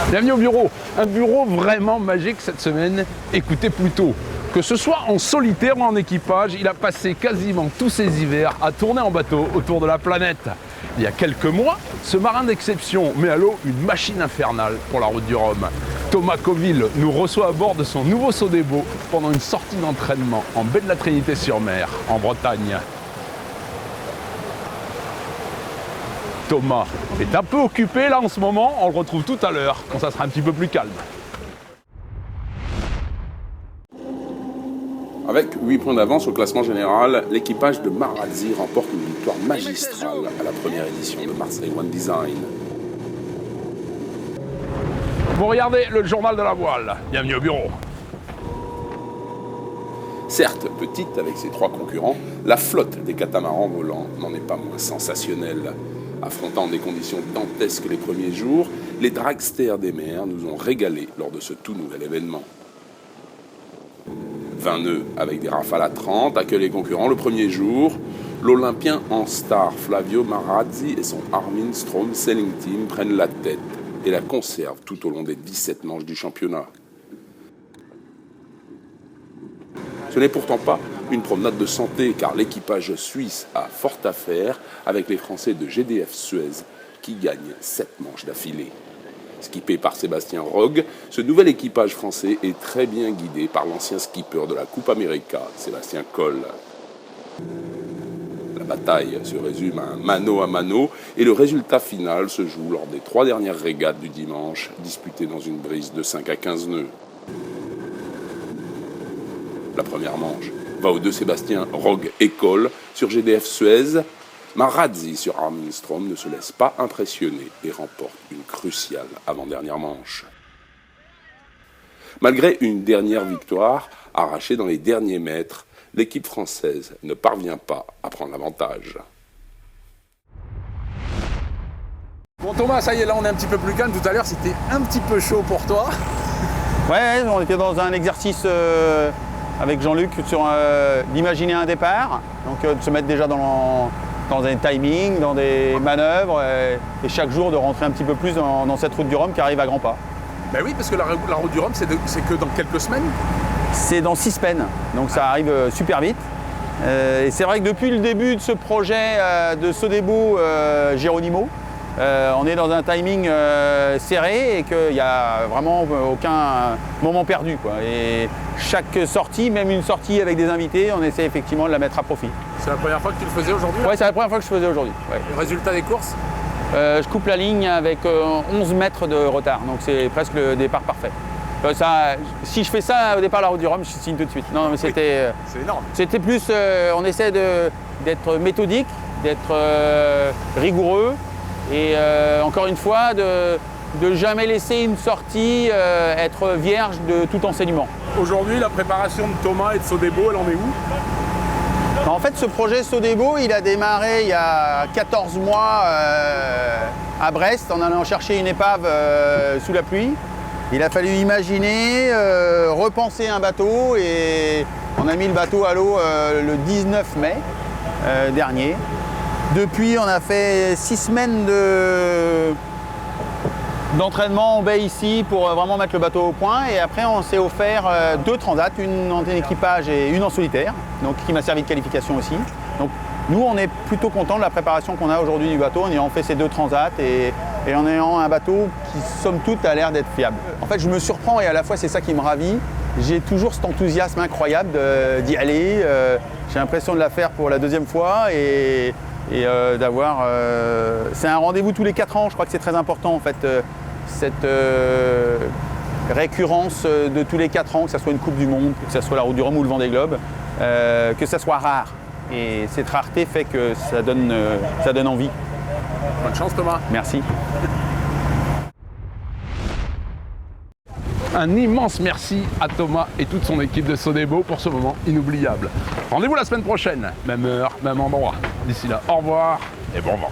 Bienvenue au bureau, un bureau vraiment magique cette semaine, écoutez plutôt. Que ce soit en solitaire ou en équipage, il a passé quasiment tous ses hivers à tourner en bateau autour de la planète. Il y a quelques mois, ce marin d'exception met à l'eau une machine infernale pour la route du Rhum. Thomas Coville nous reçoit à bord de son nouveau Sodebo pendant une sortie d'entraînement en baie de la Trinité-sur-Mer, en Bretagne. Thomas est un peu occupé là en ce moment, on le retrouve tout à l'heure quand ça sera un petit peu plus calme. Avec 8 points d'avance au classement général, l'équipage de Marazzi remporte une victoire magistrale à la première édition de Marseille One Design. Vous regardez le journal de la voile, bienvenue au bureau. Certes petite avec ses 3 concurrents, la flotte des catamarans volants n'en est pas moins sensationnelle. Affrontant des conditions dantesques les premiers jours, les dragsters des mers nous ont régalés lors de ce tout nouvel événement. 20 nœuds avec des rafales à 30 accueillent les concurrents le premier jour. L'Olympien en star Flavio Marazzi et son Armin Strom Sailing Team prennent la tête et la conservent tout au long des 17 manches du championnat. Ce n'est pourtant pas une promenade de santé car l'équipage suisse a fort à faire avec les Français de GDF Suez qui gagnent 7 manches d'affilée. Skippé par Sébastien Rogue, ce nouvel équipage français est très bien guidé par l'ancien skipper de la Coupe América, Sébastien Coll. La bataille se résume à un mano à mano et le résultat final se joue lors des 3 dernières régates du dimanche, disputées dans une brise de 5 à 15 nœuds. La première manche va aux 2 Sébastien Rogue et Coll sur GDF Suez. Marazzi sur Armin Strom ne se laisse pas impressionner et remporte une cruciale avant-dernière manche. Malgré une dernière victoire, arrachée dans les derniers mètres, l'équipe française ne parvient pas à prendre l'avantage. Bon Thomas, ça y est, là on est un petit peu plus calme. Tout à l'heure c'était un petit peu chaud pour toi. Ouais, on était dans un exercice avec Jean-Luc sur d'imaginer un départ, donc de se mettre déjà dans des timings, dans des manœuvres, et chaque jour de rentrer un petit peu plus dans cette route du Rhum qui arrive à grands pas. Ben oui, parce que la route du Rhum c'est que dans quelques semaines. C'est dans 6 semaines, donc ça arrive super vite. Et c'est vrai que depuis le début de ce projet de Sodebo Geronimo, on est dans un timing serré et qu'il n'y a vraiment aucun moment perdu, quoi. Et chaque sortie, même une sortie avec des invités, on essaie effectivement de la mettre à profit. C'est la première fois que tu le faisais aujourd'hui? Oui, c'est la première fois que je faisais aujourd'hui. Ouais. Le résultat des courses? Je coupe la ligne avec 11 mètres de retard, donc c'est presque le départ parfait. Si je fais ça au départ de la route du Rhum, je signe tout de suite. Non, mais c'était. Oui, c'est énorme. C'était plus, on essaie d'être méthodique, d'être rigoureux et encore une fois de jamais laisser une sortie être vierge de tout enseignement. Aujourd'hui, la préparation de Thomas et de Sodebo, elle en est où? En fait, ce projet Sodebo, il a démarré il y a 14 mois à Brest en allant chercher une épave sous la pluie. Il a fallu imaginer, repenser un bateau et on a mis le bateau à l'eau le 19 mai dernier. Depuis, on a fait 6 semaines d'entraînement en baie ici pour vraiment mettre le bateau au point. Et après, on s'est offert 2 transats, une en équipage et une en solitaire, donc qui m'a servi de qualification aussi. Donc, nous, on est plutôt content de la préparation qu'on a aujourd'hui du bateau en ayant fait ces 2 transats et en ayant un bateau qui, somme toute, a l'air d'être fiable. En fait, je me surprends et à la fois, c'est ça qui me ravit. J'ai toujours cet enthousiasme incroyable d'y aller. J'ai l'impression de la faire pour la 2e fois et d'avoir... c'est un rendez-vous tous les 4 ans, je crois que c'est très important en fait, cette récurrence de tous les 4 ans, que ce soit une Coupe du Monde, que ce soit la route du Rhum ou le Vendée Globe, que ça soit rare. Et cette rareté fait que ça donne envie. Bonne chance Thomas. Merci. Un immense merci à Thomas et toute son équipe de Sodebo pour ce moment inoubliable. Rendez-vous la semaine prochaine, même heure, même endroit. D'ici là, au revoir et bon vent.